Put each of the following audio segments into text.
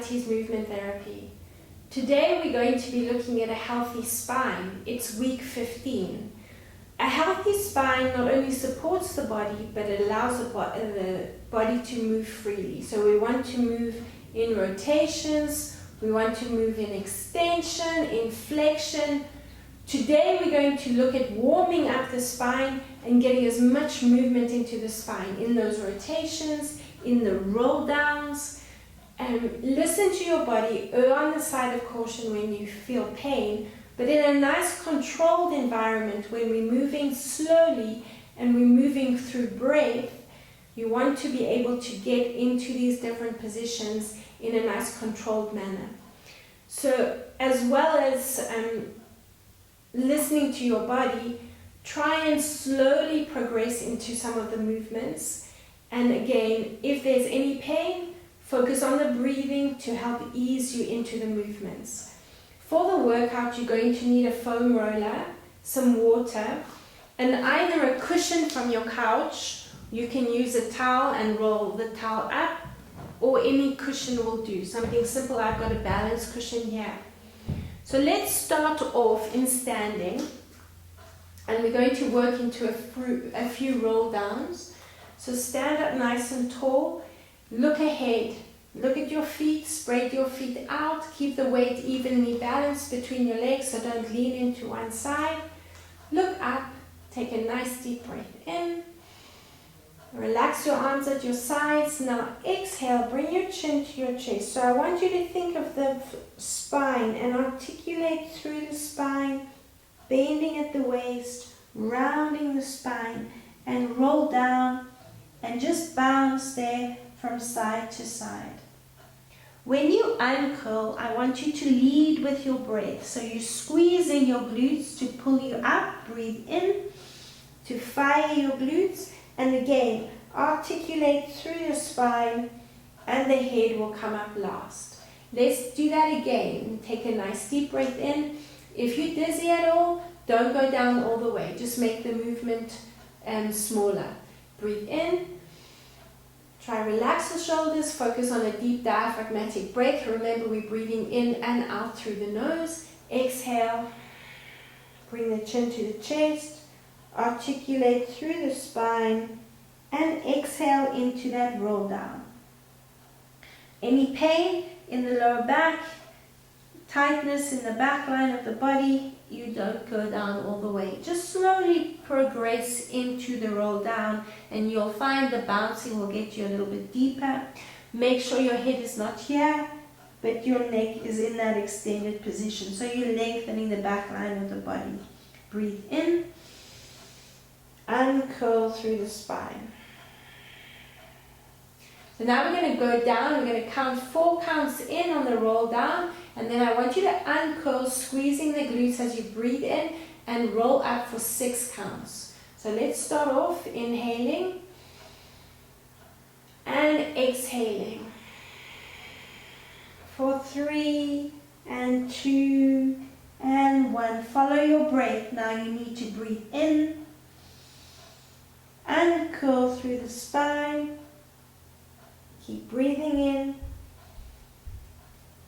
Pilates movement therapy. Today we're going to be looking at a healthy spine. It's week 15. A healthy spine not only supports the body, but it allows the body to move freely. So we want to move in rotations, we want to move in extension, in flexion. Today we're going to look at warming up the spine and getting as much movement into the spine in those rotations, in the roll downs. Listen to your body, err on the side of caution when you feel pain, but in a nice controlled environment when we're moving slowly and we're moving through breath, you want to be able to get into these different positions in a nice controlled manner. So as well as listening to your body, try and slowly progress into some of the movements. And again, if there's any pain, focus on the breathing to help ease you into the movements. For the workout, you're going to need a foam roller, some water, and either a cushion from your couch. You can use a towel and roll the towel up, or any cushion will do. Something simple. I've got a balance cushion here. So let's start off in standing, and we're going to work into a few roll downs. So stand up nice and tall, look ahead, look at your feet, spread your feet out, keep the weight evenly balanced between your legs, so don't lean into one side. Look up, take a nice deep breath in, relax your arms at your sides. Now exhale, bring your chin to your chest. So I want you to think of the spine and articulate through the spine, bending at the waist, rounding the spine, and roll down and just bounce there from side to side. When you uncurl, I want you to lead with your breath. So you squeeze in your glutes to pull you up, breathe in to fire your glutes. And again, articulate through the spine and the head will come up last. Let's do that again. Take a nice deep breath in. If you're dizzy at all, don't go down all the way. Just make the movement smaller. Breathe in. Try relax the shoulders. Focus on a deep diaphragmatic breath. Remember, we're breathing in and out through the nose. Exhale. Bring the chin to the chest. Articulate through the spine and exhale into that roll down. Any pain in the lower back, tightness in the back line of the body, you don't go down all the way. Just slowly progress into the roll down and you'll find the bouncing will get you a little bit deeper. Make sure your head is not here, but your neck is in that extended position. So you're lengthening the back line of the body. Breathe in. Uncurl through the spine. So now we're going to go down. We're going to count 4 counts in on the roll down, and then I want you to uncurl, squeezing the glutes as you breathe in and roll up for 6 counts. So let's start off inhaling and exhaling for 3 and 2 and 1. Follow your breath. Now you need to breathe in and curl through the spine. Keep breathing in.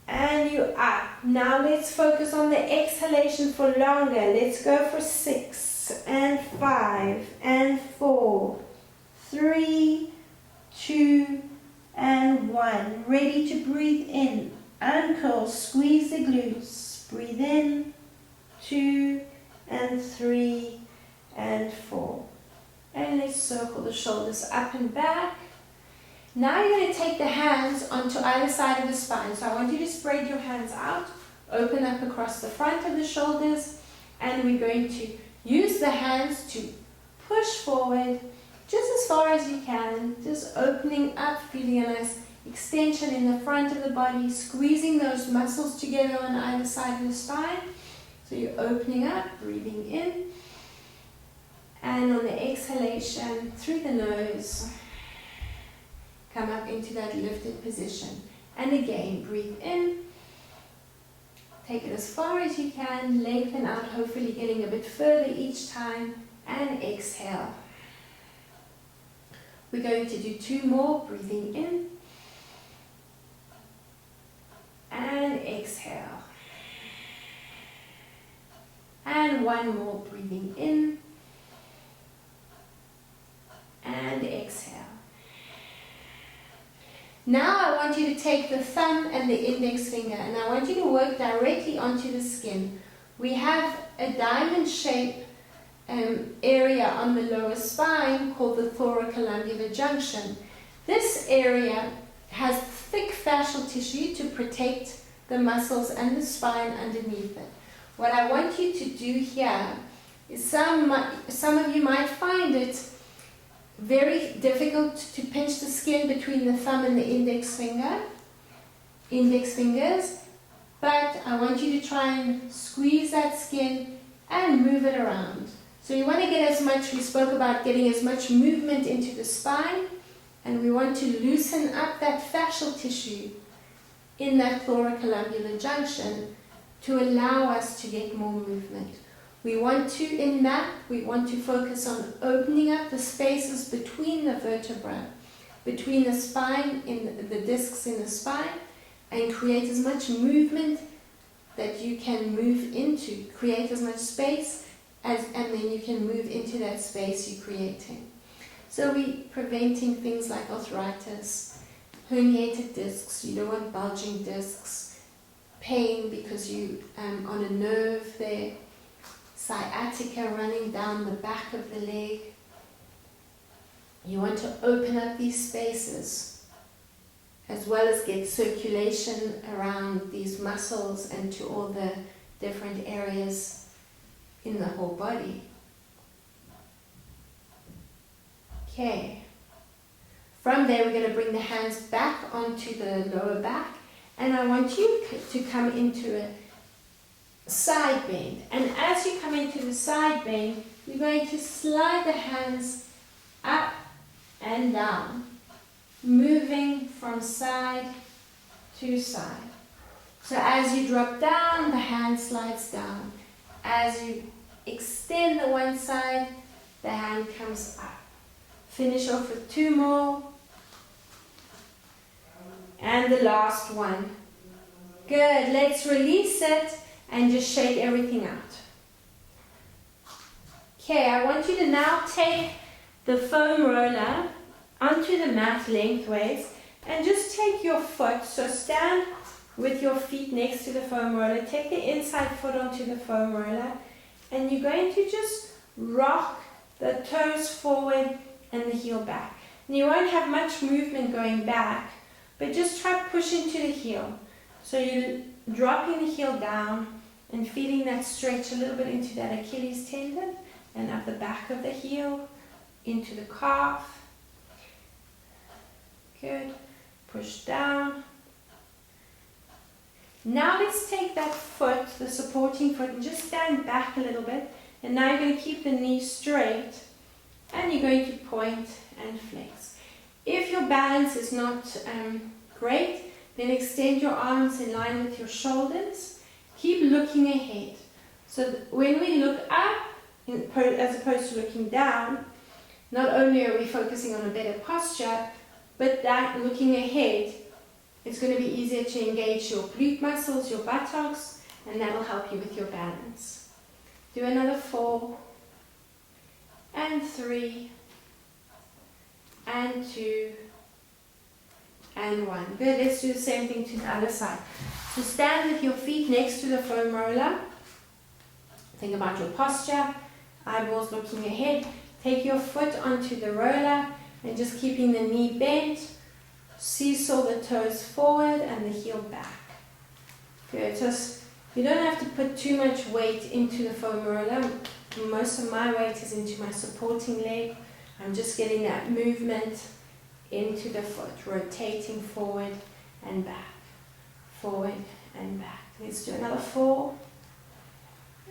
And you're up. Now let's focus on the exhalation for longer. Let's go for 6 and 5 and 4, 3, 2 and 1. Ready to breathe in. Uncurl, squeeze the glutes. Breathe in. 2 and 3 and 4. And let's circle the shoulders up and back. Now you're going to take the hands onto either side of the spine. So I want you to spread your hands out, open up across the front of the shoulders, and we're going to use the hands to push forward just as far as you can, just opening up, feeling a nice extension in the front of the body, squeezing those muscles together on either side of the spine. So you're opening up, breathing in, and on the exhalation through the nose, come up into that lifted position. And again, breathe in, take it as far as you can, lengthen out, hopefully getting a bit further each time, and exhale. We're going to do 2 more, breathing in one more, breathing in and exhale. Now I want you to take the thumb and the index finger, and I want you to work directly onto the skin. We have a diamond shape area on the lower spine called the thoracolumbular junction. This area has thick fascial tissue to protect the muscles and the spine underneath it. What I want you to do here is some of you might find it very difficult to pinch the skin between the thumb and the index fingers, but I want you to try and squeeze that skin and move it around. So you want to get as much, we spoke about getting as much movement into the spine, and we want to loosen up that fascial tissue in that thoracolumbular junction to allow us to get more movement. We want to focus on opening up the spaces between the vertebrae, between the spine, in the discs in the spine, and create as much movement that you can move into. Create as much space and then you can move into that space you're creating. So we're preventing things like arthritis, herniated discs, you don't want bulging discs, pain because you on a nerve there, sciatica running down the back of the leg. You want to open up these spaces as well as get circulation around these muscles and to all the different areas in the whole body. Okay. From there we're going to bring the hands back onto the lower back, and I want you to come into a side bend. And as you come into the side bend, you're going to slide the hands up and down, moving from side to side. So as you drop down, the hand slides down. As you extend the one side, the hand comes up. Finish off with 2 more. And the last one. Good. Let's release it and just shake everything out. Okay, I want you to now take the foam roller onto the mat lengthways and just take your foot. So stand with your feet next to the foam roller. Take the inside foot onto the foam roller, and you're going to just rock the toes forward and the heel back. And you won't have much movement going back, but just try to push into the heel. So you're dropping the heel down and feeling that stretch a little bit into that Achilles tendon and up the back of the heel, into the calf. Good. Push down. Now let's take that foot, the supporting foot, and just stand back a little bit. And now you're going to keep the knee straight, and you're going to point and flex. If your balance is not great, then extend your arms in line with your shoulders. Keep looking ahead. So when we look up, as opposed to looking down, not only are we focusing on a better posture, but that looking ahead, it's going to be easier to engage your glute muscles, your buttocks, and that will help you with your balance. Do another 4, and 3, and 2, and 1. Good, let's do the same thing to the other side. So stand with your feet next to the foam roller. Think about your posture, eyeballs looking ahead. Take your foot onto the roller and just keeping the knee bent. Seesaw the toes forward and the heel back. Good. So you don't have to put too much weight into the foam roller. Most of my weight is into my supporting leg. I'm just getting that movement into the foot, rotating forward and back, forward and back. Let's do another 4,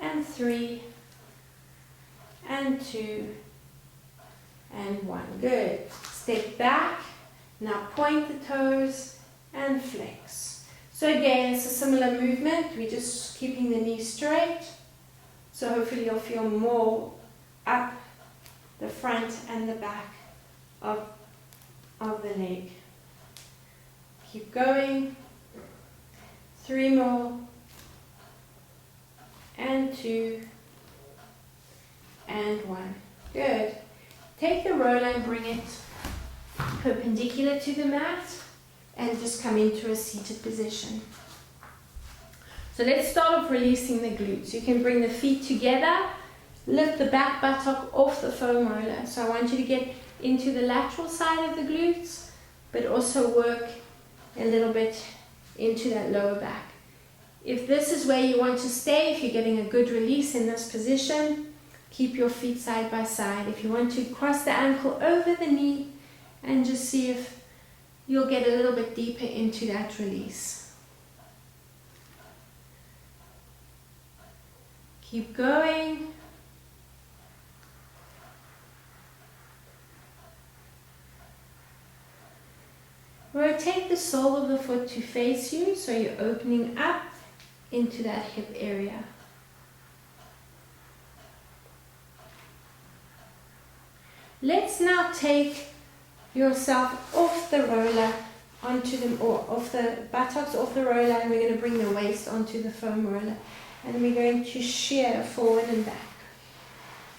and 3, and 2, and 1. Good. Step back. Now point the toes and flex. So again, it's a similar movement. We're just keeping the knee straight. So hopefully you'll feel more up the front and the back of the leg. Keep going. 3 more. And 2. and 1. Good. Take the roller and bring it perpendicular to the mat and just come into a seated position. So let's start off releasing the glutes. You can bring the feet together, lift the back buttock off the foam roller. So I want you to get into the lateral side of the glutes, but also work a little bit into that lower back. If this is where you want to stay, if you're getting a good release in this position, keep your feet side by side. If you want to cross the ankle over the knee and just see if you'll get a little bit deeper into that release. Keep going. Rotate the sole of the foot to face you, so you're opening up into that hip area. Let's now take yourself off the roller onto the, or off the buttocks off the roller, and we're going to bring the waist onto the foam roller, and we're going to shear forward and back.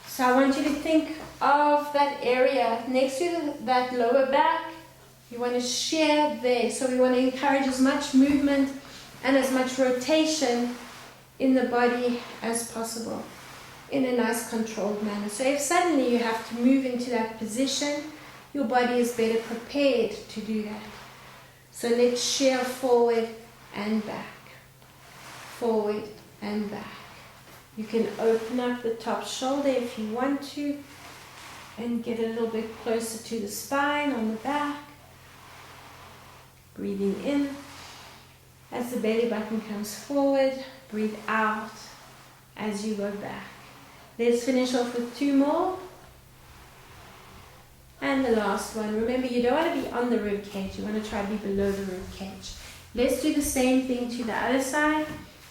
So I want you to think of that area next to that lower back. You want to shear there, so we want to encourage as much movement and as much rotation in the body as possible in a nice controlled manner. So if suddenly you have to move into that position, your body is better prepared to do that. So let's shear forward and back, forward and back. You can open up the top shoulder if you want to and get a little bit closer to the spine on the back. Breathing in as the belly button comes forward, breathe out as you go back. Let's finish off with 2 more. And the last one. Remember, you don't want to be on the rib cage, you want to try to be below the rib cage. Let's do the same thing to the other side.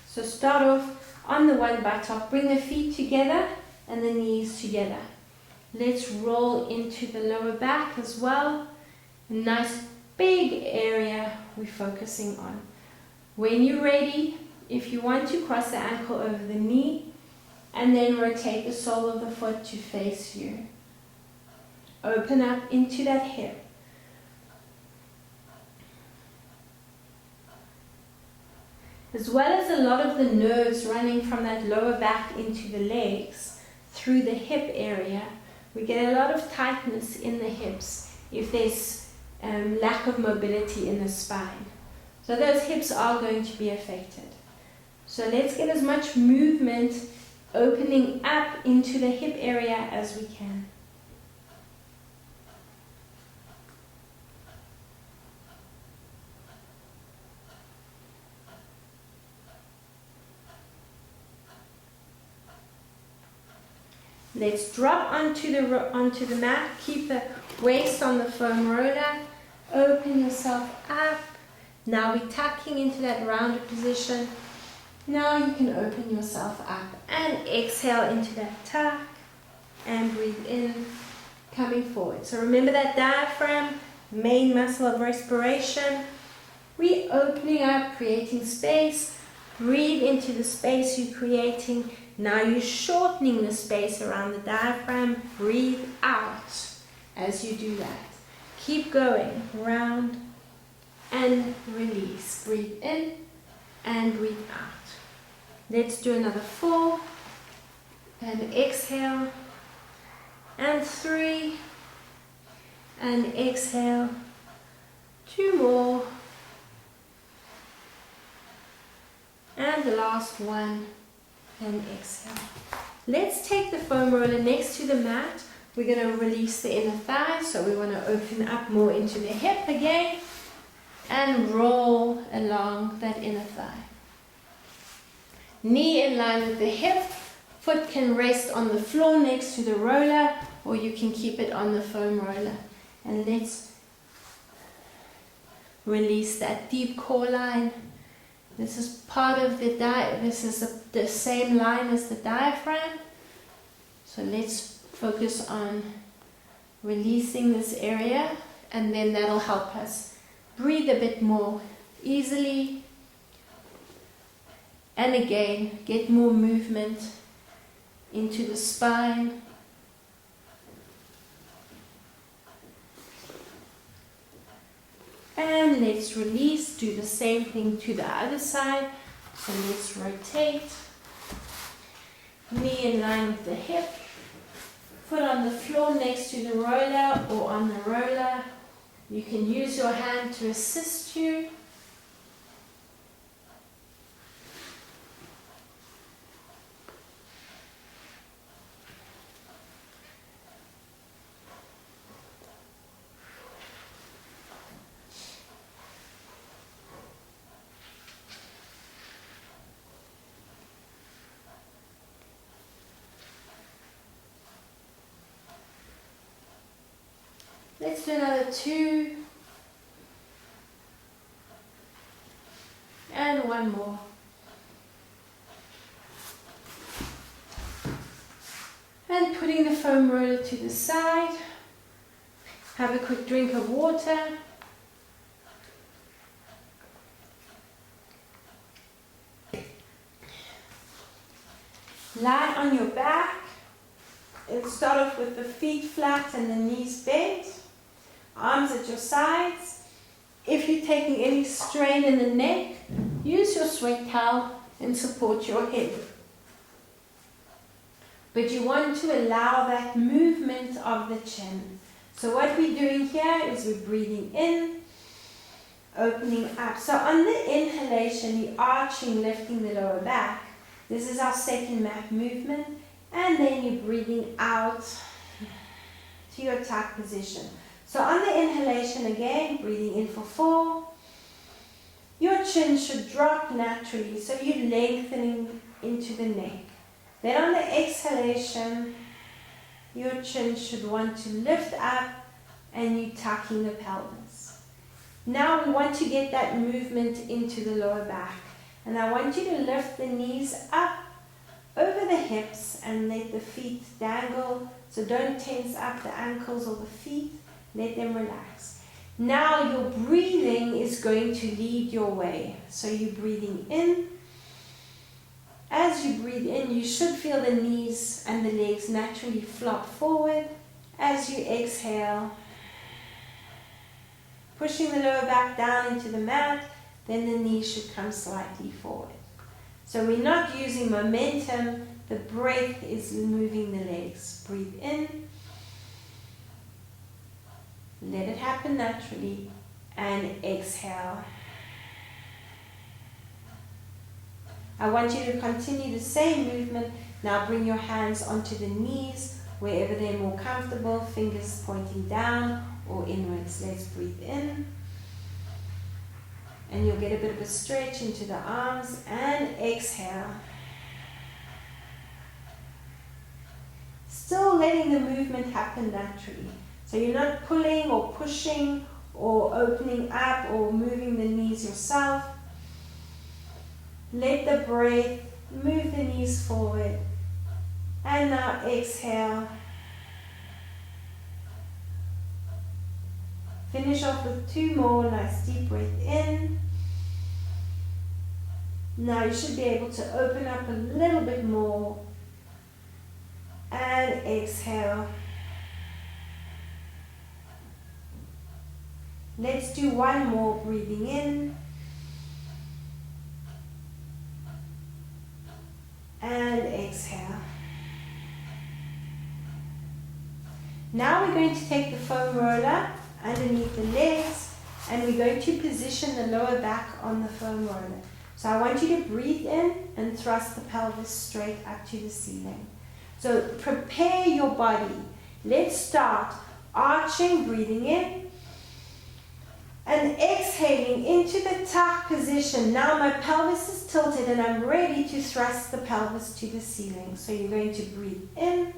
So start off on the one buttock, bring the feet together and the knees together. Let's roll into the lower back as well. A nice big area we're focusing on. When you're ready, if you want to, cross the ankle over the knee and then rotate the sole of the foot to face you. Open up into that hip. As well as a lot of the nerves running from that lower back into the legs through the hip area, we get a lot of tightness in the hips if there's lack of mobility in the spine. So those hips are going to be affected. So let's get as much movement opening up into the hip area as we can. Let's drop onto the mat. Keep the waist on the foam roller. Open yourself up. Now we're tucking into that rounded position. Now you can open yourself up and exhale into that tuck and breathe in, coming forward. So remember that diaphragm, main muscle of respiration. We're opening up, creating space. Breathe into the space you're creating. Now you're shortening the space around the diaphragm. Breathe out as you do that. Keep going, round and release. Breathe in and breathe out. Let's do another 4 and exhale, and 3 and exhale. 2 more and the last one and exhale. Let's take the foam roller next to the mat. We're going to release the inner thigh, so we want to open up more into the hip again and roll along that inner thigh. Knee in line with the hip, foot can rest on the floor next to the roller, or you can keep it on the foam roller. And let's release that deep core line. This is part of the the same line as the diaphragm. So let's focus on releasing this area, and then that'll help us breathe a bit more easily. And again, get more movement into the spine, And let's release, do the same thing to the other side. So let's rotate. Knee in line with the hip. Foot on the floor next to the roller or on the roller. You can use your hand to assist you. Let's do another 2. And one more. And putting the foam roller to the side. Have a quick drink of water. Lie on your back. And start off with the feet flat and the knees bent. Arms at your sides. If you're taking any strain in the neck, use your sweat towel and support your head. But you want to allow that movement of the chin. So what we're doing here is we're breathing in, opening up. So on the inhalation, you're arching, lifting the lower back. This is our second mat movement. And then you're breathing out to your tuck position. So on the inhalation again, breathing in for 4. Your chin should drop naturally, so you're lengthening into the neck. Then on the exhalation, your chin should want to lift up and you're tucking the pelvis. Now we want to get that movement into the lower back. And I want you to lift the knees up over the hips and let the feet dangle. So don't tense up the ankles or the feet. Let them relax. Now your breathing is going to lead your way. So you're breathing in. As you breathe in, you should feel the knees and the legs naturally flop forward. As you exhale, pushing the lower back down into the mat, then the knees should come slightly forward. So we're not using momentum, the breath is moving the legs. Breathe in. Let it happen naturally, and exhale. I want you to continue the same movement. Now bring your hands onto the knees, wherever they're more comfortable, fingers pointing down or inwards. Let's breathe in. And you'll get a bit of a stretch into the arms, and exhale. Still letting the movement happen naturally. So you're not pulling or pushing or opening up or moving the knees yourself. Let the breath move the knees forward. And now exhale. Finish off with 2 more. Nice deep breath in. Now you should be able to open up a little bit more. And exhale. Let's do 1 more, breathing in. And exhale. Now we're going to take the foam roller underneath the legs, and we're going to position the lower back on the foam roller. So I want you to breathe in and thrust the pelvis straight up to the ceiling. So prepare your body. Let's start arching, breathing in, and exhaling into the tuck position. Now my pelvis is tilted and I'm ready to thrust the pelvis to the ceiling. So you're going to breathe in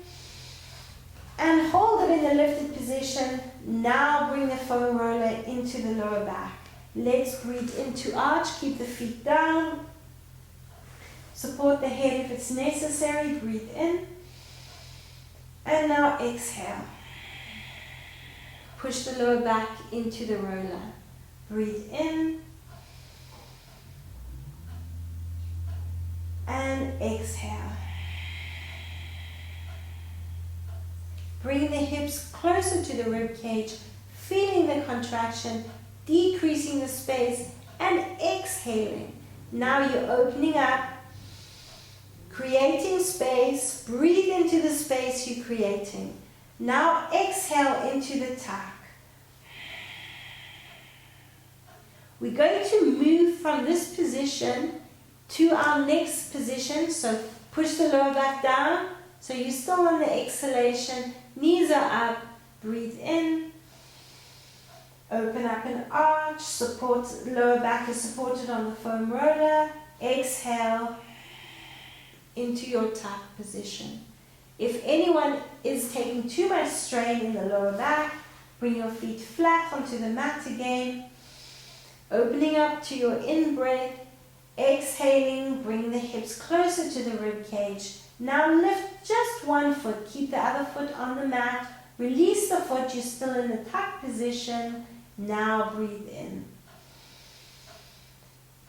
and hold it in the lifted position. Now bring the foam roller into the lower back. Let's breathe into arch, keep the feet down. Support the head if it's necessary, breathe in. And now exhale. Push the lower back into the roller. Breathe in. And exhale. Bring the hips closer to the rib cage, feeling the contraction decreasing the space, and exhaling. Now you're opening up, creating space. Breathe into the space you're creating. Now exhale into the tuck. We're going to move from this position to our next position. So push the lower back down. So you're still on the exhalation. Knees are up. Breathe in. Open up and arch. Support, lower back is supported on the foam roller. Exhale into your tuck position. If anyone is taking too much strain in the lower back, bring your feet flat onto the mat again. Opening up to your in-breath. Exhaling, bring the hips closer to the rib cage. Now lift just one foot. Keep the other foot on the mat. Release the foot. You're still in the tuck position. Now breathe in.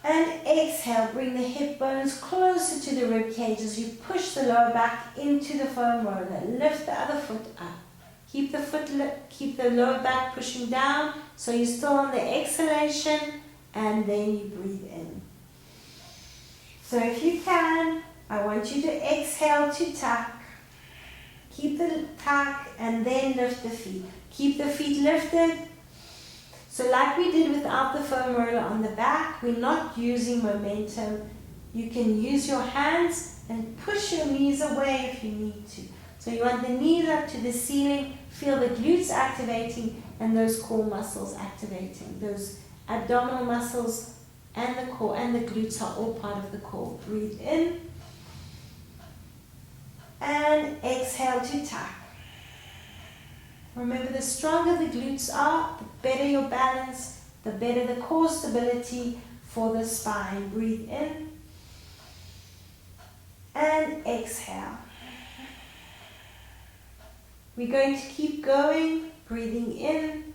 And exhale, bring the hip bones closer to the rib cage as you push the lower back into the foam roller. Lift the other foot up. Keep the lower back pushing down so you're still on the exhalation, and then you breathe in. So if you can, I want you to exhale to tuck. Keep the tuck and then lift the feet. Keep the feet lifted. So like we did without the foam roller on the back, we're not using momentum. You can use your hands and push your knees away if you need to. So you want the knees up to the ceiling, feel the glutes activating and those core muscles activating. Those abdominal muscles and the core and the glutes are all part of the core. Breathe in and exhale to tuck. Remember, the stronger the glutes are, the better your balance, the better the core stability for the spine. Breathe in and exhale. We're going to keep going, breathing in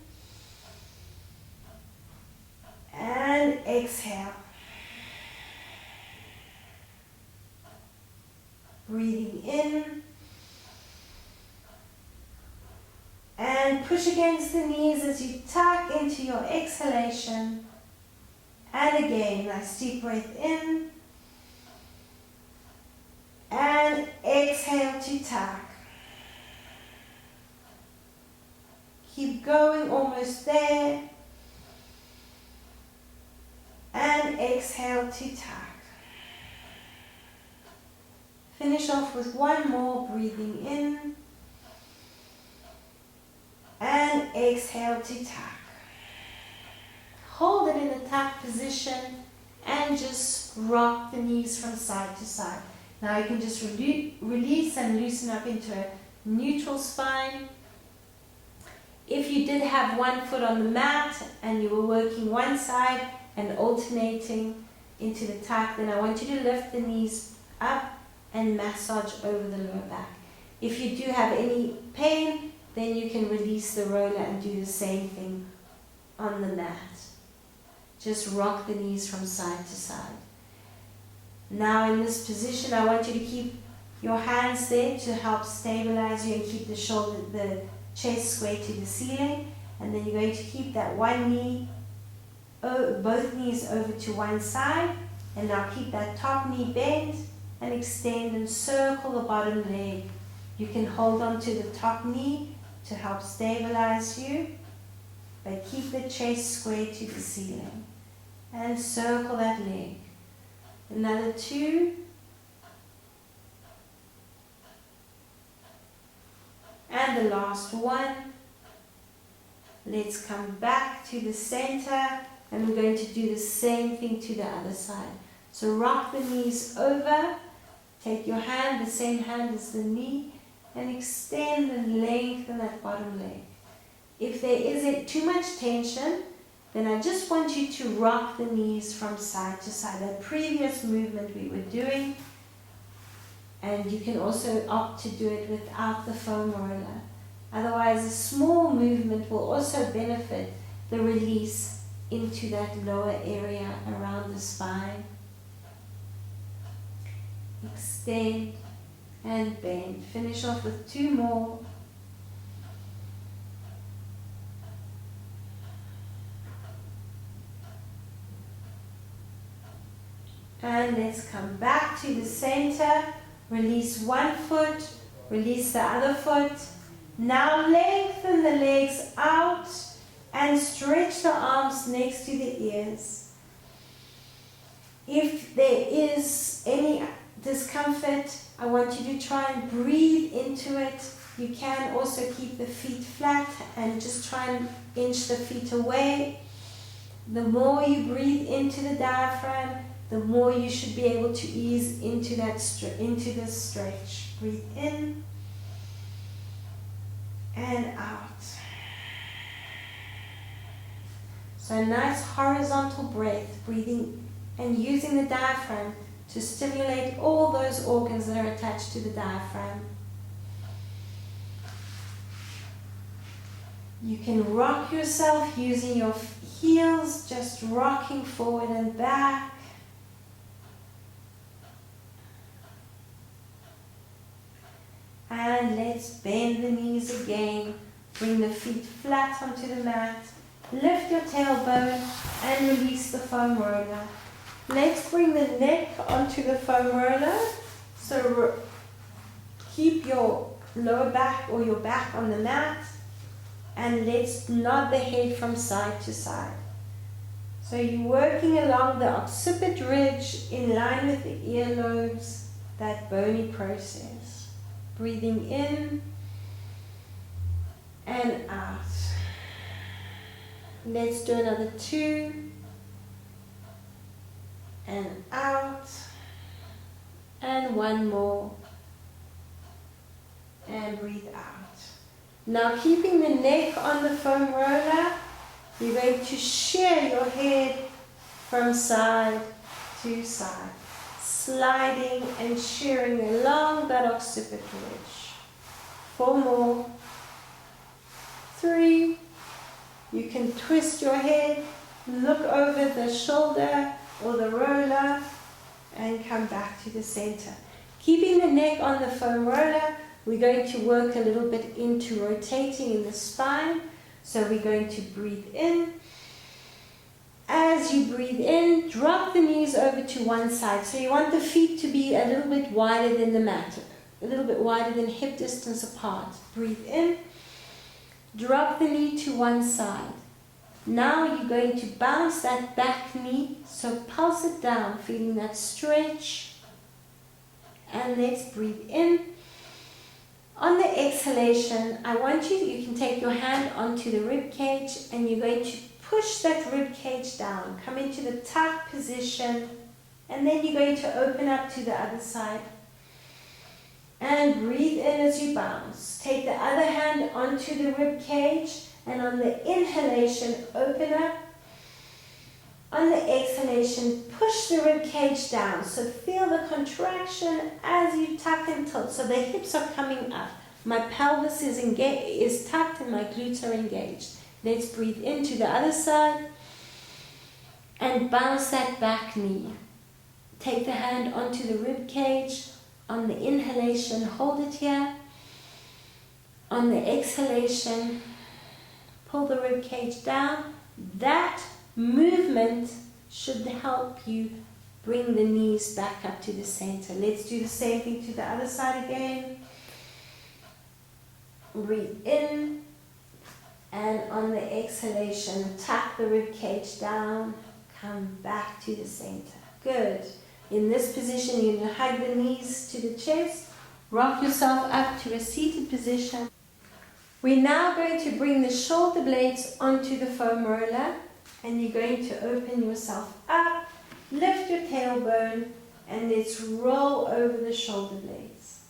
and exhale. Breathing in and push against the knees as you tuck into your exhalation. And again, nice deep breath in and exhale to tuck. Keep going, almost there. And exhale to tuck. Finish off with one more, breathing in and exhale to tuck. Hold it in a tuck position and just rock the knees from side to side. Now you can just release and loosen up into a neutral spine. If you did have one foot on the mat and you were working one side and alternating into the tuck, then I want you to lift the knees up and massage over the lower back. If you do have any pain, then you can release the roller and do the same thing on the mat. Just rock the knees from side to side. Now in this position, I want you to keep your hands there to help stabilize you and keep the chest square to the ceiling. And then you're going to keep that one knee, both knees over to one side. And now keep that top knee bent and extend and circle the bottom leg. You can hold on to the top knee to help stabilize you, but keep the chest square to the ceiling and circle that leg. Another two. And the last one. Let's come back to the center and we're going to do the same thing to the other side. So rock the knees over, take your hand, the same hand as the knee, and extend and lengthen that bottom leg. If there is too much tension, then I just want you to rock the knees from side to side. That previous movement we were doing, and you can also opt to do it without the foam roller. Otherwise, a small movement will also benefit the release into that lower area around the spine. Extend and bend. Finish off with two more. And let's come back to the center. Release one foot, release the other foot. Now lengthen the legs out and stretch the arms next to the ears. If there is any discomfort, I want you to try and breathe into it. You can also keep the feet flat and just try and inch the feet away. The more you breathe into the diaphragm, the more you should be able to ease into this stretch. Breathe in and out. So a nice horizontal breath, breathing and using the diaphragm to stimulate all those organs that are attached to the diaphragm. You can rock yourself using your heels, just rocking forward and back. And let's bend the knees again. Bring the feet flat onto the mat. Lift your tailbone and release the foam roller. Let's bring the neck onto the foam roller. So keep your lower back or your back on the mat. And let's nod the head from side to side. So you're working along the occiput ridge in line with the earlobes, that bony process. Breathing in and out. Let's do another 2 and out, and 1 more, and breathe out. Now keeping the neck on the foam roller, you're going to shear your head from side to side, sliding and shearing along that occiput ridge. 4 more, 3, you can twist your head, look over the shoulder or the roller, and come back to the center. Keeping the neck on the foam roller, we're going to work a little bit into rotating in the spine. So we're going to breathe in. As you breathe in, drop the knees over to one side. So you want the feet to be a little bit wider than the mat, a little bit wider than hip distance apart. Breathe in. Drop the knee to one side. Now you're going to bounce that back knee, so pulse it down, feeling that stretch. And let's breathe in. On the exhalation, I want you can take your hand onto the rib cage and you're going to push that rib cage down. Come into the tuck position, and then you're going to open up to the other side. And breathe in as you bounce. Take the other hand onto the rib cage, and on the inhalation, open up. On the exhalation, push the rib cage down. So feel the contraction as you tuck and tilt. So the hips are coming up. My pelvis is tucked and my glutes are engaged. Let's breathe into the other side and bounce that back knee. Take the hand onto the rib cage. On the inhalation, hold it here. On the exhalation, pull the rib cage down. That movement should help you bring the knees back up to the center. Let's do the same thing to the other side again. Breathe in, and on the exhalation, tuck the rib cage down, come back to the center. Good. In this position, you're going to hug the knees to the chest, rock yourself up to a seated position. We're now going to bring the shoulder blades onto the foam roller, and you're going to open yourself up, lift your tailbone, and let's roll over the shoulder blades.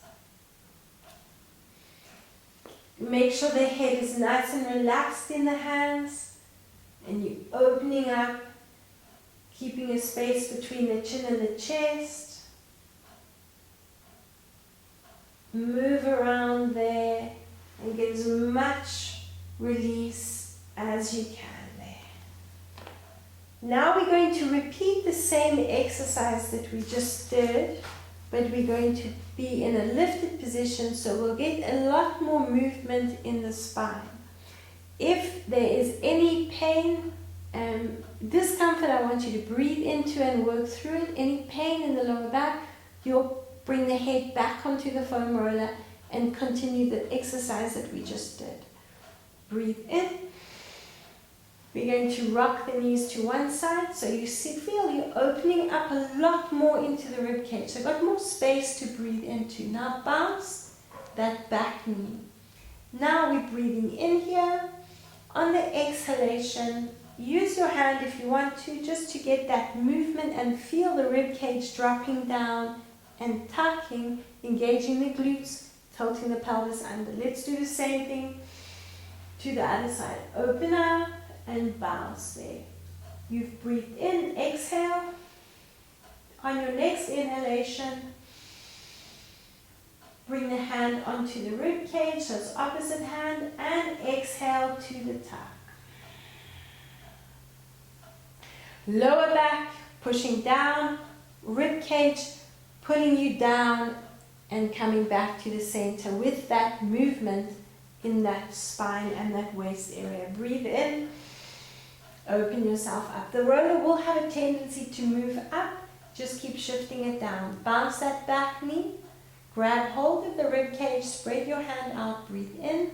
Make sure the head is nice and relaxed in the hands, and you're opening up, keeping a space between the chin and the chest. Move around there and get as much release as you can there. Now we're going to repeat the same exercise that we just did, but we're going to be in a lifted position, so we'll get a lot more movement in the spine. If there is any pain discomfort, I want you to breathe into and work through it. Any pain in the lower back, you'll bring the head back onto the foam roller and continue the exercise that we just did. Breathe in. We're going to rock the knees to one side, so you feel you're opening up a lot more into the rib cage. So got more space to breathe into. Now bounce that back knee. Now we're breathing in here. On the exhalation, use your hand if you want to, just to get that movement and feel the rib cage dropping down and tucking, engaging the glutes, tilting the pelvis under. Let's do the same thing to the other side. Open up and bounce there. You've breathed in, exhale. On your next inhalation, bring the hand onto the rib cage, so it's opposite hand, and exhale to the tuck. Lower back, pushing down, rib cage, pulling you down and coming back to the center with that movement in that spine and that waist area. Breathe in, open yourself up. The roller will have a tendency to move up, just keep shifting it down. Bounce that back knee, grab hold of the rib cage, spread your hand out, breathe in,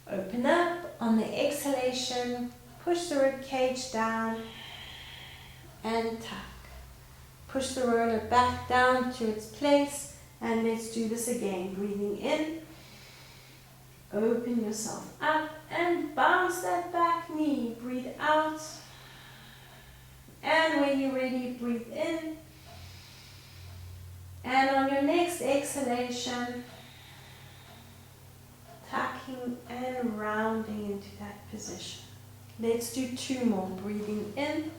open up. On the exhalation, push the rib cage down and tuck. Push the roller back down to its place, and let's do this again. Breathing in, open yourself up and bounce that back knee. Breathe out, and when you're ready, breathe in. And on your next exhalation, tucking and rounding into that position. Let's do 2 more. Breathing in,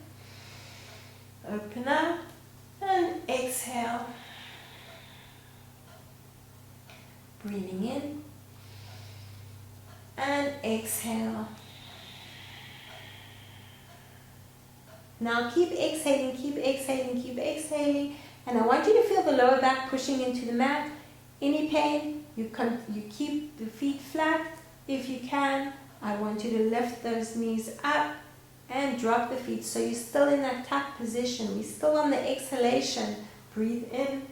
open up, and exhale. Breathing in, and exhale. Now keep exhaling, keep exhaling, keep exhaling. And I want you to feel the lower back pushing into the mat. Any pain, you keep the feet flat if you can. I want you to lift those knees up and drop the feet. So you're still in that tuck position. We're still on the exhalation. Breathe in,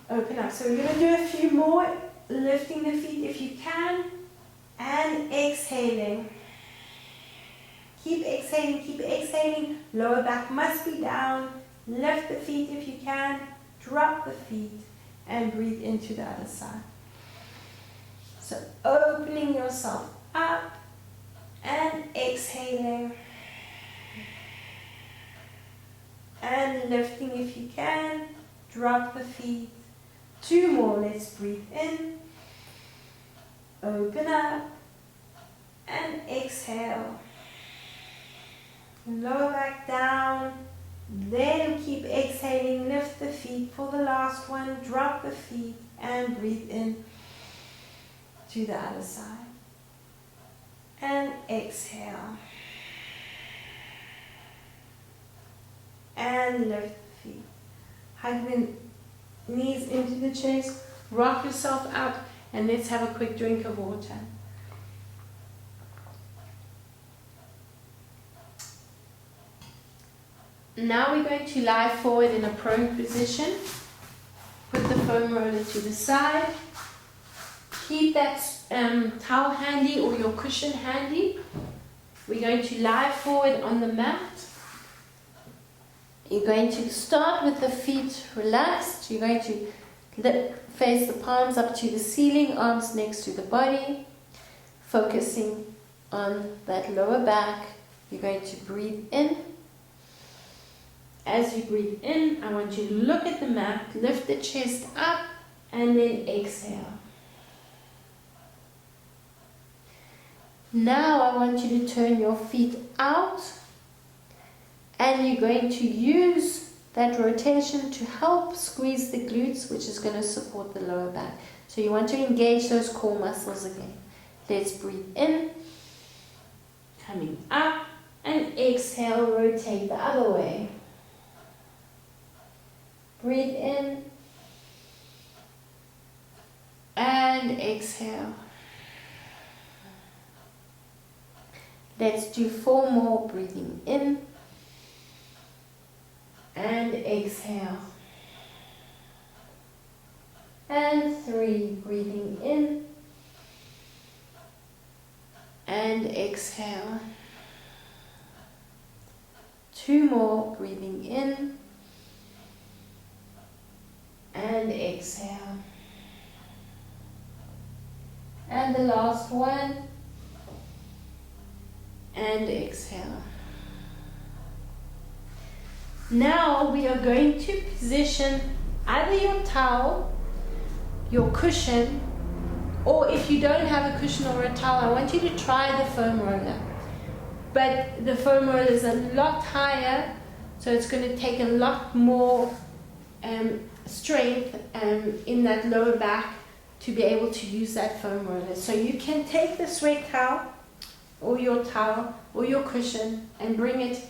open up. So we're going to do a few more, lifting the feet if you can, and exhaling. Keep exhaling, keep exhaling. Lower back must be down. Lift the feet if you can, drop the feet, and breathe into the other side. So opening yourself up and exhaling. And lifting if you can, drop the feet. 2 more, let's breathe in, open up, and exhale. Lower back down. Then keep exhaling, lift the feet for the last one, drop the feet and breathe in to the other side. And exhale. And lift the feet. Hug the knees into the chest, rock yourself up, and let's have a quick drink of water. Now we're going to lie forward in a prone position. Put the foam roller to the side. Keep that towel handy or your cushion handy. We're going to lie forward on the mat. You're going to start with the feet relaxed. You're going to face the palms up to the ceiling, arms next to the body, focusing on that lower back. You're going to breathe in. As you breathe in, I want you to look at the mat, lift the chest up, and then exhale. Now I want you to turn your feet out, and you're going to use that rotation to help squeeze the glutes, which is going to support the lower back. So you want to engage those core muscles again. Let's breathe in, coming up, and exhale, rotate the other way. Breathe in and exhale. Let's do 4 more, breathing in and exhale. And 3, breathing in and exhale. 2 more, breathing in and exhale. And the last one, and exhale. Now we are going to position either your towel, your cushion, or if you don't have a cushion or a towel, I want you to try the foam roller. But the foam roller is a lot higher, so it's going to take a lot more strength in that lower back to be able to use that foam roller. So you can take the sweat towel or your towel or your cushion and bring it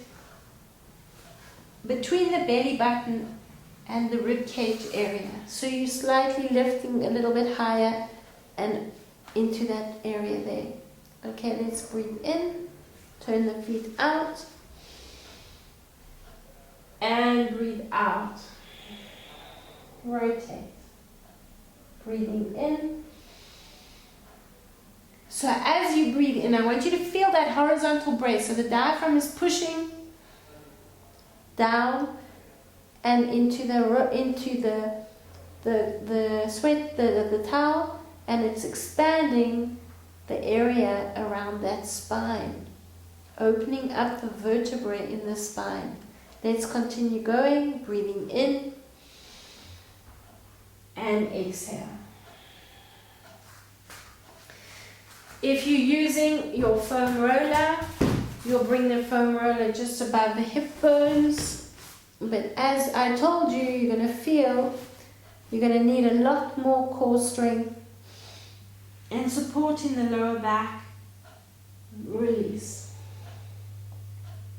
between the belly button and the rib cage area. So you're slightly lifting a little bit higher and into that area there. Okay, let's breathe in, turn the feet out, and breathe out. Rotate. Breathing in. So as you breathe in, I want you to feel that horizontal brace. So the diaphragm is pushing down and into the sweat, the towel, and it's expanding the area around that spine, opening up the vertebrae in the spine. Let's continue going, breathing in and exhale. If you're using your foam roller, you'll bring the foam roller just above the hip bones. But as I told you, you're going to feel you're going to need a lot more core strength and support in the lower back. Release.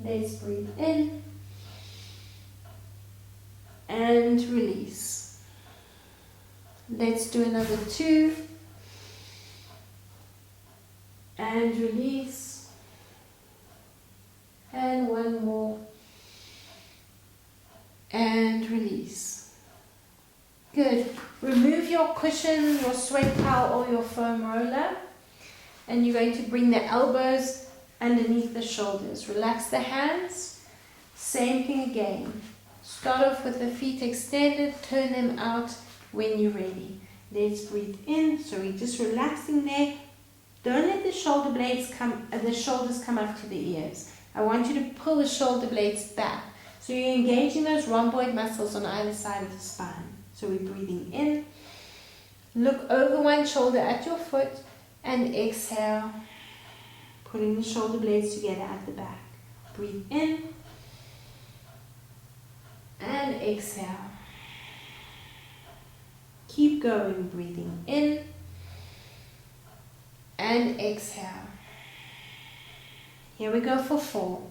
Let's breathe in and release. Let's do another 2 and release, and 1 more and release. Good. Remove your cushion, your sweat towel or your foam roller, and you're going to bring the elbows underneath the shoulders. Relax the hands. Same thing again. Start off with the feet extended, turn them out when you're ready. Let's breathe in. So we're just relaxing there. Don't let the shoulder blades the shoulders come up to the ears. I want you to pull the shoulder blades back. So you're engaging those rhomboid muscles on either side of the spine. So we're breathing in. Look over one shoulder at your foot and exhale. Putting the shoulder blades together at the back. Breathe in and exhale. Keep going, breathing in and exhale. Here we go for 4.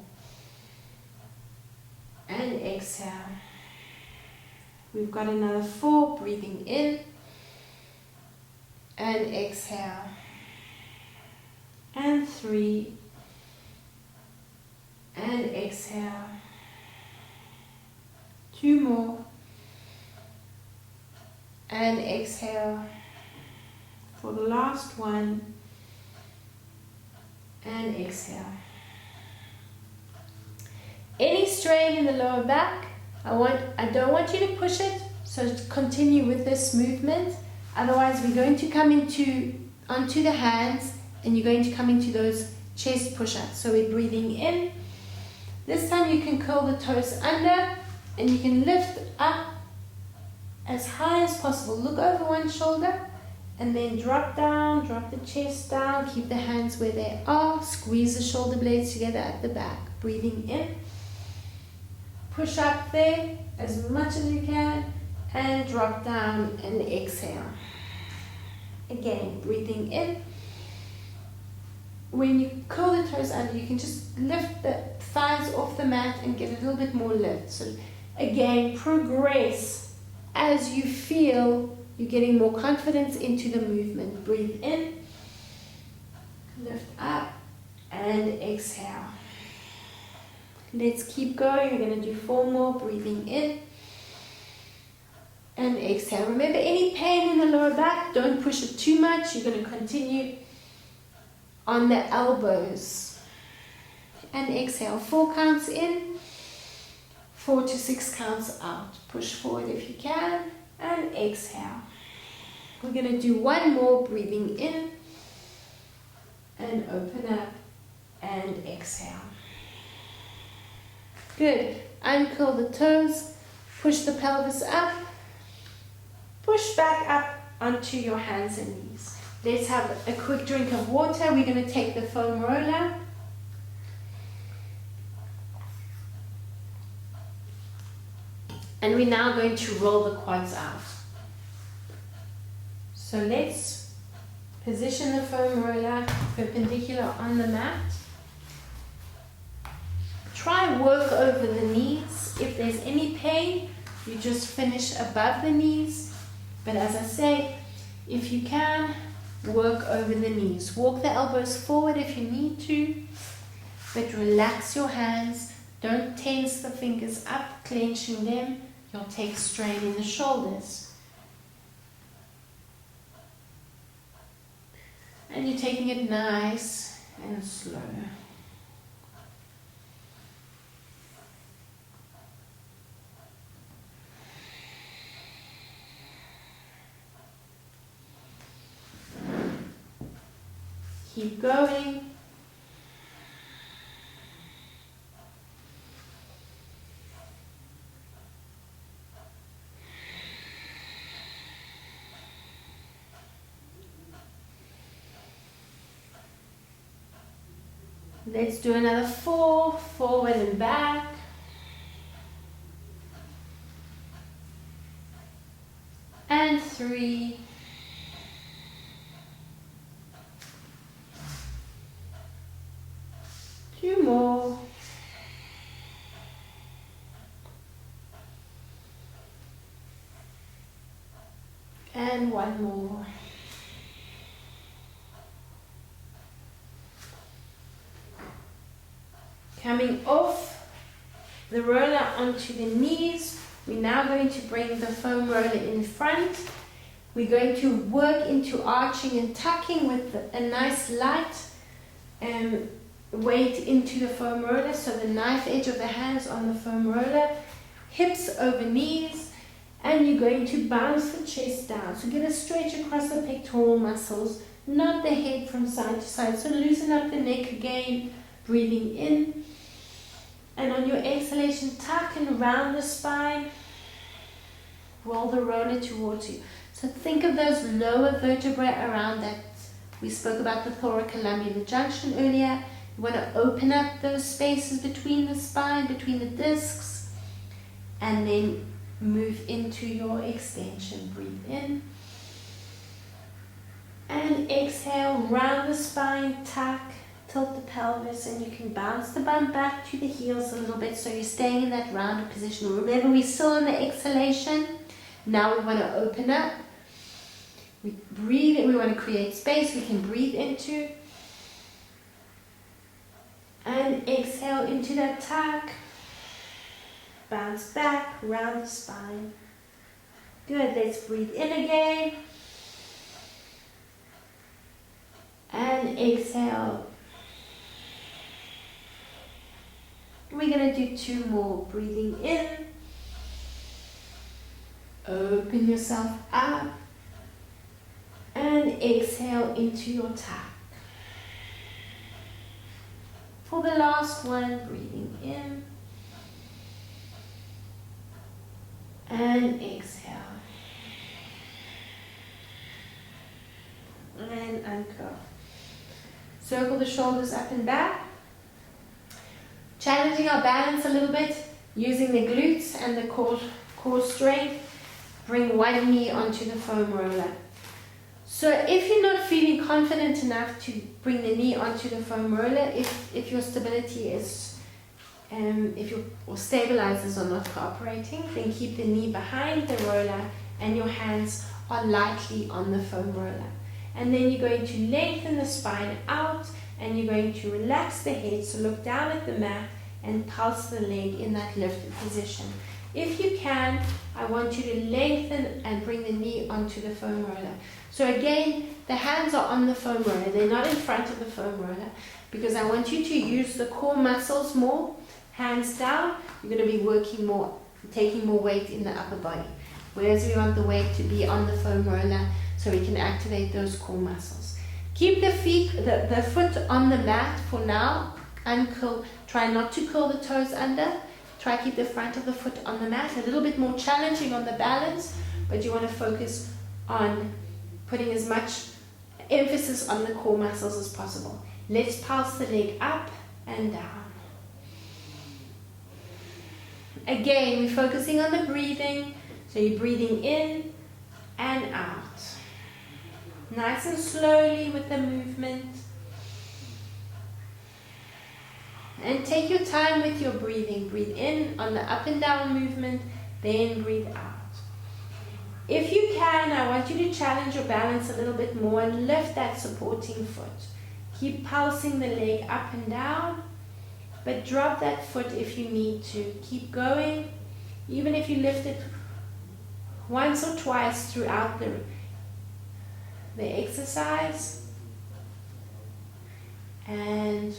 And exhale. We've got another 4, breathing in and exhale. And 3 and exhale. 2 more. And exhale for the last one, and exhale. Any strain in the lower back, I don't want you to push it, so continue with this movement. Otherwise we're going to come onto the hands, and you're going to come into those chest push-ups. So we're breathing in. This time you can curl the toes under, and you can lift up as high as possible. Look over one shoulder and then drop down, drop the chest down, keep the hands where they are, squeeze the shoulder blades together at the back. Breathing in, push up there as much as you can and drop down and exhale. Again, breathing in. When you curl the toes under, you can just lift the thighs off the mat and get a little bit more lift. So again, progress as you feel you're getting more confidence into the movement. Breathe in, lift up, and and exhale. Let's keep going. We're going to do 4 more, breathing in and exhale. Remember, any pain in the lower back, don't push it too much. You're going to continue on the elbows. And exhale. 4 counts in, 4 to 6 counts out. Push forward if you can, and exhale. We're going to do 1 more, breathing in and open up and exhale. Good. Uncurl the toes, push the pelvis up, push back up onto your hands and knees. Let's have a quick drink of water. We're going to take the foam roller. And we're now going to roll the quads out. So let's position the foam roller perpendicular on the mat. Try work over the knees. If there's any pain, you just finish above the knees. But as I say, if you can, work over the knees. Walk the elbows forward if you need to, but relax your hands. Don't tense the fingers up, clenching them. You'll take strain in the shoulders. And you're taking it nice and slow. Keep going. Let's do another 4, forward and back. And 3. Two more. And 1 more. Coming off the roller onto the knees, we're now going to bring the foam roller in front. We're going to work into arching and tucking with a nice light weight into the foam roller. So the knife edge of the hands on the foam roller, hips over knees, and you're going to bounce the chest down. So get a stretch across the pectoral muscles, nod the head from side to side. So loosen up the neck again, breathing in. And on your exhalation, tuck and round the spine. Roll the roller towards you. So think of those lower vertebrae around that. We spoke about the thoracolumbar junction earlier. You want to open up those spaces between the spine, between the discs, and then move into your extension. Breathe in. And exhale, round the spine, tuck. Tilt the pelvis, and you can bounce the bum back to the heels a little bit so you're staying in that rounded position. Remember, we're still on the exhalation. Now we want to open up. We breathe in. We want to create space we can breathe into. And exhale into that tuck. Bounce back, round the spine. Good. Let's breathe in again. And exhale. We're going to do 2 more. Breathing in. Open yourself up. And exhale into your tuck. For the last one, breathing in. And exhale. And uncurl. Circle the shoulders up and back. Challenging our balance a little bit, using the glutes and the core strength. Bring one knee onto the foam roller. So if you're not feeling confident enough to bring the knee onto the foam roller, if your stability is, if your stabilizers are not cooperating, then keep the knee behind the roller and your hands are lightly on the foam roller. And then you're going to lengthen the spine out and you're going to relax the head, so look down at the mat and pulse the leg in that lifted position. If you can, I want you to lengthen and bring the knee onto the foam roller. So again, the hands are on the foam roller, they're not in front of the foam roller, because I want you to use the core muscles more. Hands down, you're going to be working more, taking more weight in the upper body. Whereas we want the weight to be on the foam roller so we can activate those core muscles. Keep the foot on the mat for now. Uncurl. Try not to curl the toes under. Try to keep the front of the foot on the mat. A little bit more challenging on the balance, but you want to focus on putting as much emphasis on the core muscles as possible. Let's pulse the leg up and down. Again, we're focusing on the breathing. So you're breathing in and out. Nice and slowly with the movement. And take your time with your breathing. Breathe in on the up and down movement, then breathe out. If you can, I want you to challenge your balance a little bit more and lift that supporting foot. Keep pulsing the leg up and down, but drop that foot if you need to. Keep going, even if you lift it once or twice throughout the exercise. And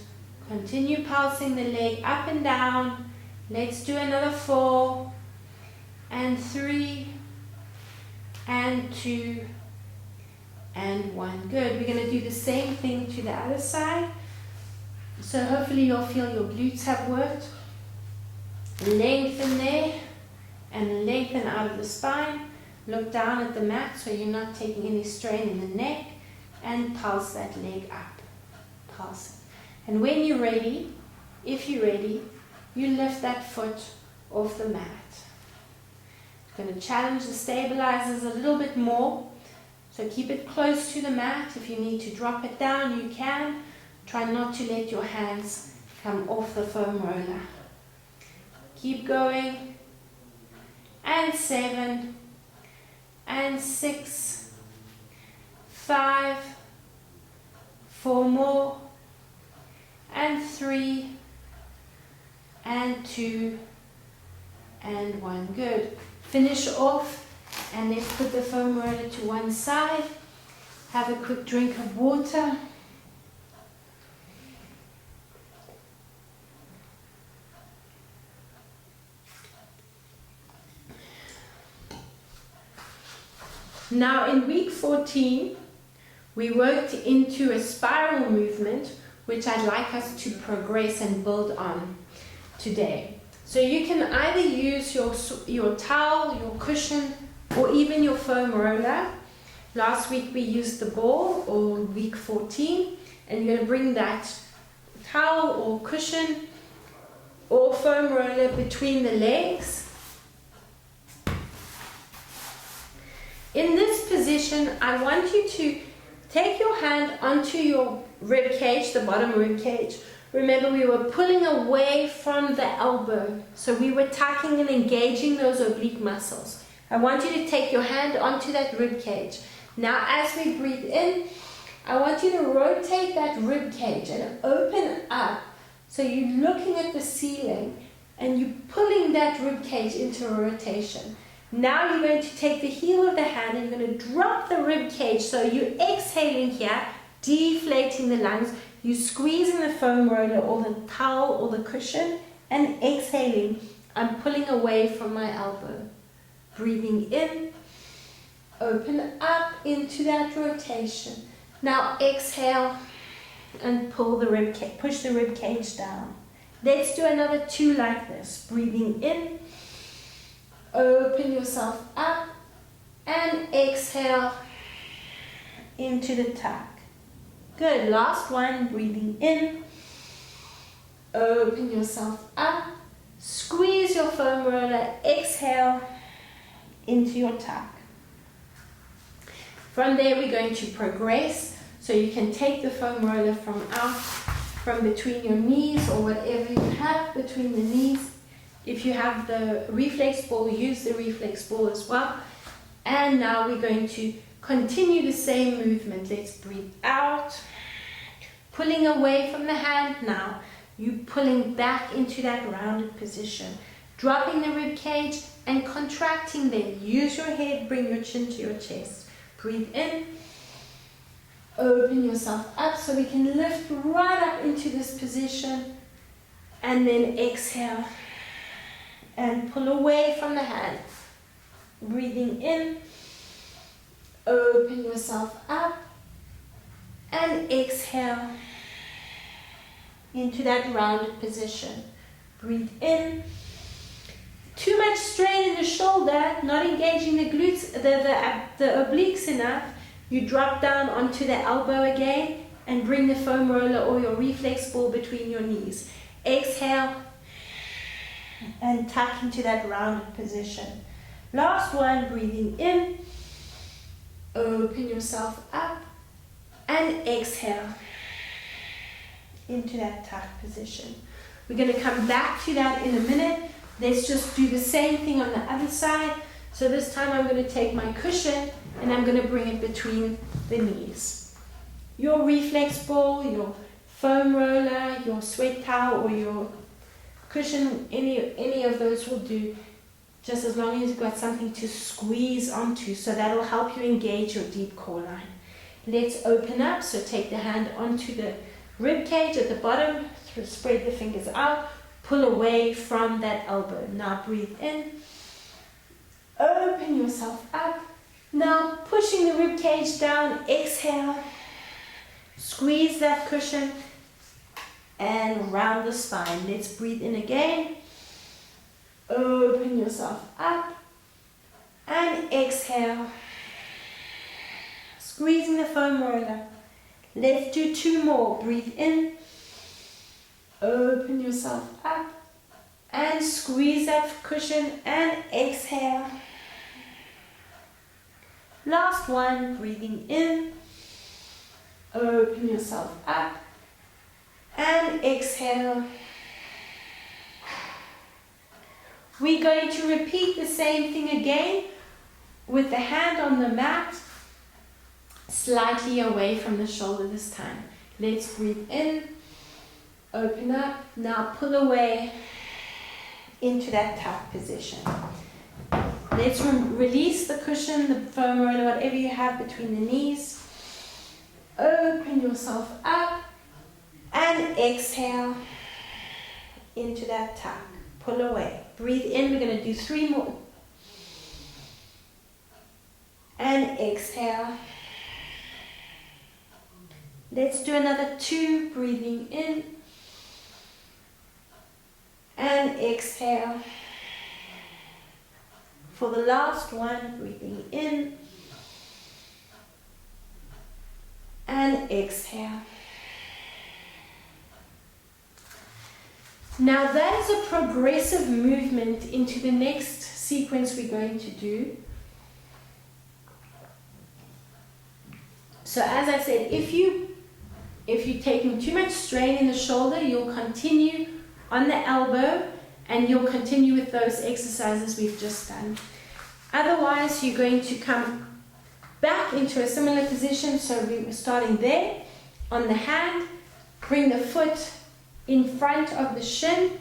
continue pulsing the leg up and down. Let's do another 4 and 3 and 2 and 1. Good. We're going to do the same thing to the other side. So hopefully you'll feel your glutes have worked. Lengthen there and lengthen out of the spine. Look down at the mat so you're not taking any strain in the neck, and pulse that leg up. Pulse it. And when you're ready, if you're ready, you lift that foot off the mat. You're going to challenge the stabilizers a little bit more. So keep it close to the mat. If you need to drop it down, you can. Try not to let your hands come off the foam roller. Keep going. And 7 and 6, 5, 4 more, and 3 and 2 and 1. Good. Finish off, and let's put the foam roller to one side. Have a quick drink of water. Now in week 14, we worked into a spiral movement, which I'd like us to progress and build on today. So you can either use your towel, your cushion, or even your foam roller. Last week we used the ball, or week 14, and you're going to bring that towel or cushion or foam roller between the legs. In this position, I want you to take your hand onto your rib cage, the bottom rib cage. Remember, we were pulling away from the elbow, so we were tucking and engaging those oblique muscles. I want you to take your hand onto that rib cage. Now, as we breathe in, I want you to rotate that rib cage and open up, so you're looking at the ceiling and you're pulling that rib cage into a rotation. Now you're going to take the heel of the hand and you're going to drop the rib cage. So you're exhaling here, deflating the lungs. You're squeezing the foam roller or the towel or the cushion, and exhaling. I'm pulling away from my elbow. Breathing in, open up into that rotation. Now exhale and pull the rib cage, push the rib cage down. Let's do another 2 like this. Breathing in. Open yourself up and exhale into the tuck. Good. Last one. Breathing in. Open yourself up. Squeeze your foam roller. Exhale into your tuck. From there, we're going to progress. So you can take the foam roller from between your knees, or whatever you have between the knees. If you have the reflex ball, use the reflex ball as well. And now we're going to continue the same movement. Let's breathe out, pulling away from the hand now. You pulling back into that rounded position, dropping the rib cage and contracting then. Use your head, bring your chin to your chest. Breathe in, open yourself up so we can lift right up into this position, and then exhale and pull away from the hand. Breathing in, open yourself up, and exhale into that rounded position. Breathe in. Too much strain in the shoulder, not engaging the glutes, the obliques enough. You drop down onto the elbow again and bring the foam roller or your reflex ball between your knees. Exhale and tuck into that rounded position. Last one, breathing in, open yourself up, and exhale into that tuck position. We're going to come back to that in a minute. Let's just do the same thing on the other side. So this time I'm going to take my cushion and I'm going to bring it between the knees. Your reflex ball, your foam roller, your sweat towel, or your cushion, any of those will do, just as long as you've got something to squeeze onto, so that'll help you engage your deep core line. Let's open up, so take the hand onto the rib cage at the bottom, spread the fingers out, pull away from that elbow. Now breathe in, open yourself up. Now pushing the rib cage down, exhale, squeeze that cushion and round the spine. Let's breathe in again, open yourself up and exhale, squeezing the foam roller. Let's do two more. Breathe in, open yourself up and squeeze that cushion and exhale. Last one, breathing in, open yourself up and exhale. We're going to repeat the same thing again with the hand on the mat, slightly away from the shoulder this time. Let's breathe in, open up, now pull away into that tuck position. Let's release the cushion, the foam roller, whatever you have between the knees. Open yourself up and exhale into that tuck. Pull away. Breathe in. We're going to do three more. And exhale. Let's do another two. Breathing in and exhale. For the last one, breathing in and exhale. Now that is a progressive movement into the next sequence we're going to do. So as I said, if you're taking too much strain in the shoulder, you'll continue on the elbow and you'll continue with those exercises we've just done. Otherwise, you're going to come back into a similar position. So we were starting there on the hand, bring the foot in front of the shin,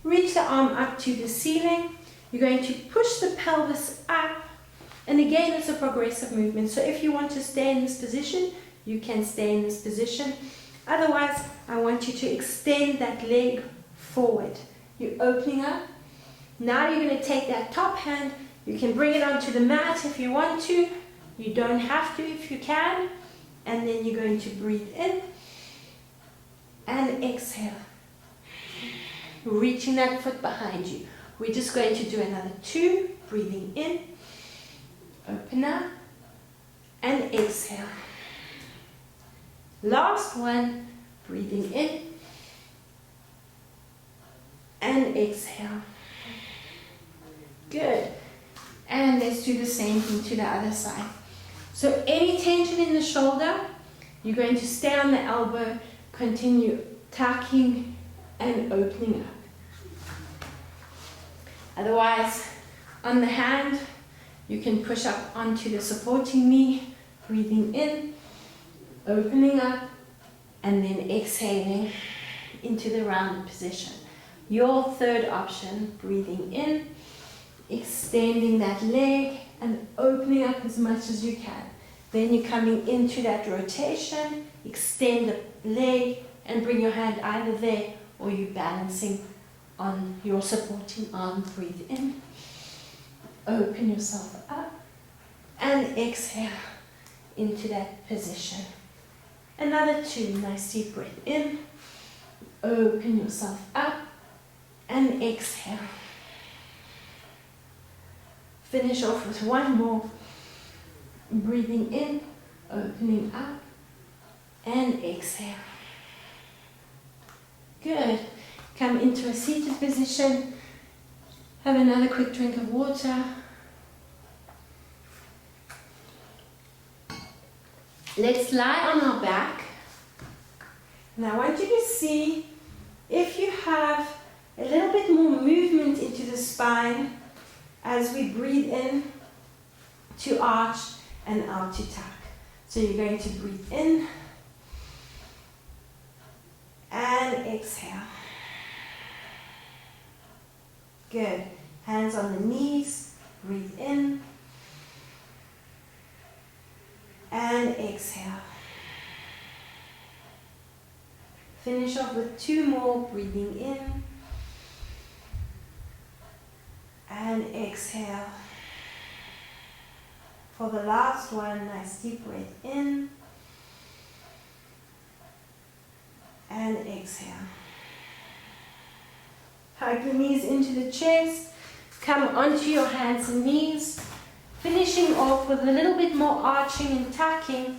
reach the arm up to the ceiling. You're going to push the pelvis up, and again it's a progressive movement. So if you want to stay in this position, you can stay in this position. Otherwise, I want you to extend that leg forward. You're opening up. Now you're going to take that top hand. You can bring it onto the mat if you want to. You don't have to if you can. And then you're going to breathe in and exhale. Reaching that foot behind you. We're just going to do another two. Breathing in, open up, and exhale. Last one. Breathing in and exhale. Good. And let's do the same thing to the other side. So any tension in the shoulder, you're going to stay on the elbow, continue tucking and opening up. Otherwise, on the hand, you can push up onto the supporting knee, breathing in, opening up, and then exhaling into the rounded position. Your third option, breathing in, extending that leg and opening up as much as you can. Then you're coming into that rotation, extend the leg and bring your hand either there or you're balancing on your supporting arm. Breathe in, open yourself up and exhale into that position. Another 2, nice deep breath in, open yourself up and exhale. Finish off with 1 more, breathing in, opening up and exhale. Good. Come into a seated position, have another quick drink of water. Let's lie on our back. And I want you to see if you have a little bit more movement into the spine as we breathe in to arch and out to tuck. So you're going to breathe in and exhale. Good. Hands on the knees, breathe in and exhale. Finish off with 2 more, breathing in and exhale. For the last one, nice deep breath in and exhale. Hug the knees into the chest, come onto your hands and knees, finishing off with a little bit more arching and tucking.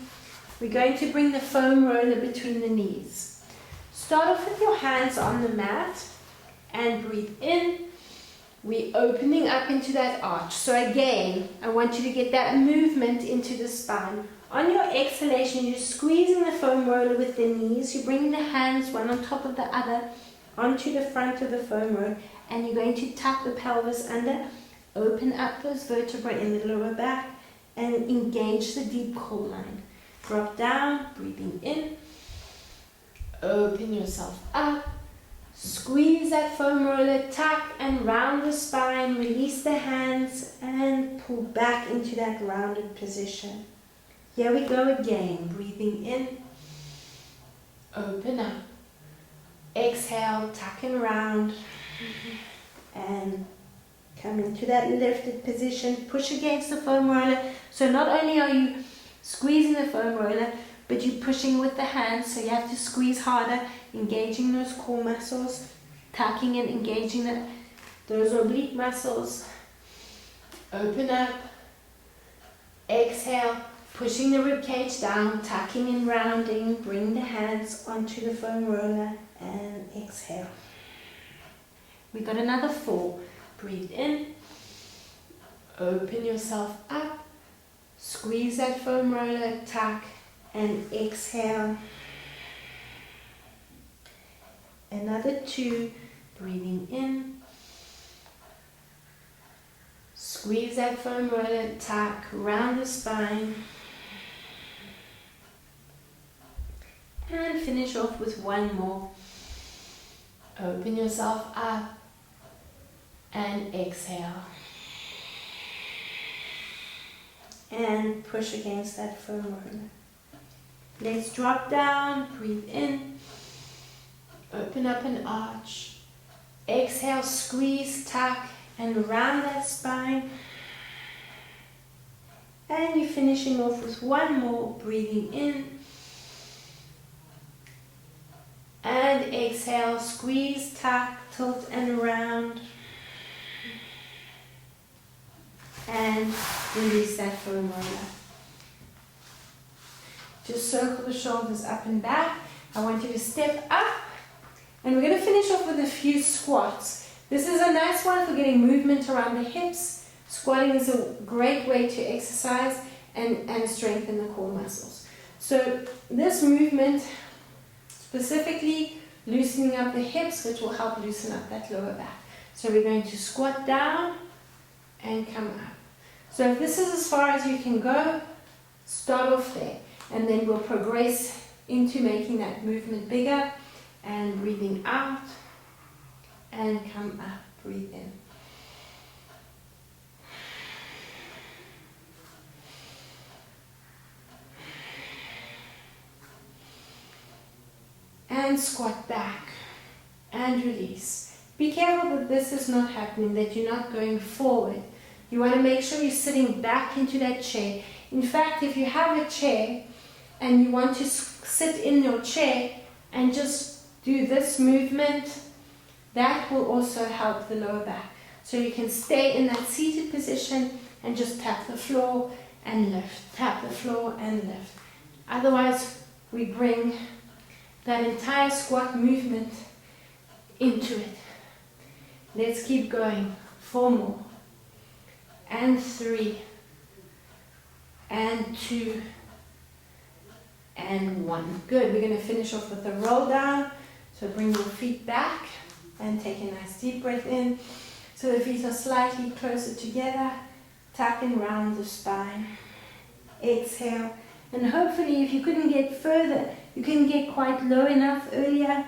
We're going to bring the foam roller between the knees. Start off with your hands on the mat and breathe in. We're opening up into that arch. So again, I want you to get that movement into the spine. On your exhalation, you're squeezing the foam roller with the knees. You're bringing the hands one on top of the other onto the front of the foam roller, and you're going to tuck the pelvis under, open up those vertebrae in the lower back, and engage the deep core line. Drop down, breathing in, open yourself up, squeeze that foam roller, tuck and round the spine, release the hands, and pull back into that rounded position. Here we go again, breathing in, open up. Exhale, tuck and round, and come into that lifted position. Push against the foam roller. So not only are you squeezing the foam roller, but you're pushing with the hands. So you have to squeeze harder, engaging those core muscles, tucking and engaging those oblique muscles. Open up, exhale, pushing the rib cage down, tucking and rounding. Bring the hands onto the foam roller and exhale. We got another 4. Breathe in, open yourself up, squeeze that foam roller, tuck and exhale. Another 2. Breathing in, squeeze that foam roller, tuck, round the spine. And finish off with 1 more. Open yourself up and exhale. And push against that foam roller. Let's drop down, breathe in, open up and arch. Exhale, squeeze, tuck, and round that spine. And you're finishing off with 1 more, breathing in. And exhale, squeeze, tuck, tilt and round. And release that foam roller. Just circle the shoulders up and back. I want you to step up. And we're going to finish off with a few squats. This is a nice one for getting movement around the hips. Squatting is a great way to exercise and strengthen the core muscles. So this movement, specifically loosening up the hips, which will help loosen up that lower back. So we're going to squat down and come up. So if this is as far as you can go, start off there. And then we'll progress into making that movement bigger, and breathing out and come up, breathe in. And squat back and release. Be careful that this is not happening, that you're not going forward. You want to make sure you're sitting back into that chair. In fact, if you have a chair and you want to sit in your chair and just do this movement, that will also help the lower back. So you can stay in that seated position and just tap the floor and lift, tap the floor and lift. Otherwise, we bring that entire squat movement into it. Let's keep going. 4 more. And 3. And 2. And 1. Good. We're going to finish off with a roll down. So bring your feet back and take a nice deep breath in. So the feet are slightly closer together. Tucking round the spine. Exhale. And hopefully, if you couldn't get further, you can get quite low enough earlier.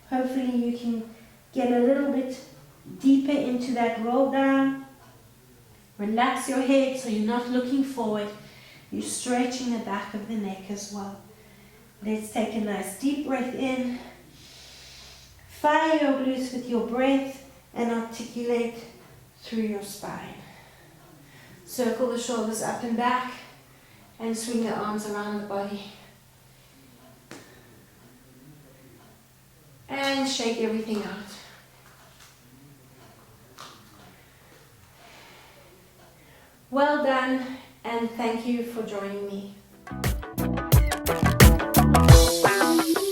Hopefully you can get a little bit deeper into that roll down. Relax your head so you're not looking forward. You're stretching the back of the neck as well. Let's take a nice deep breath in. Fire your glutes with your breath and articulate through your spine. Circle the shoulders up and back and swing the arms around the body. And shake everything out. Well done, and thank you for joining me.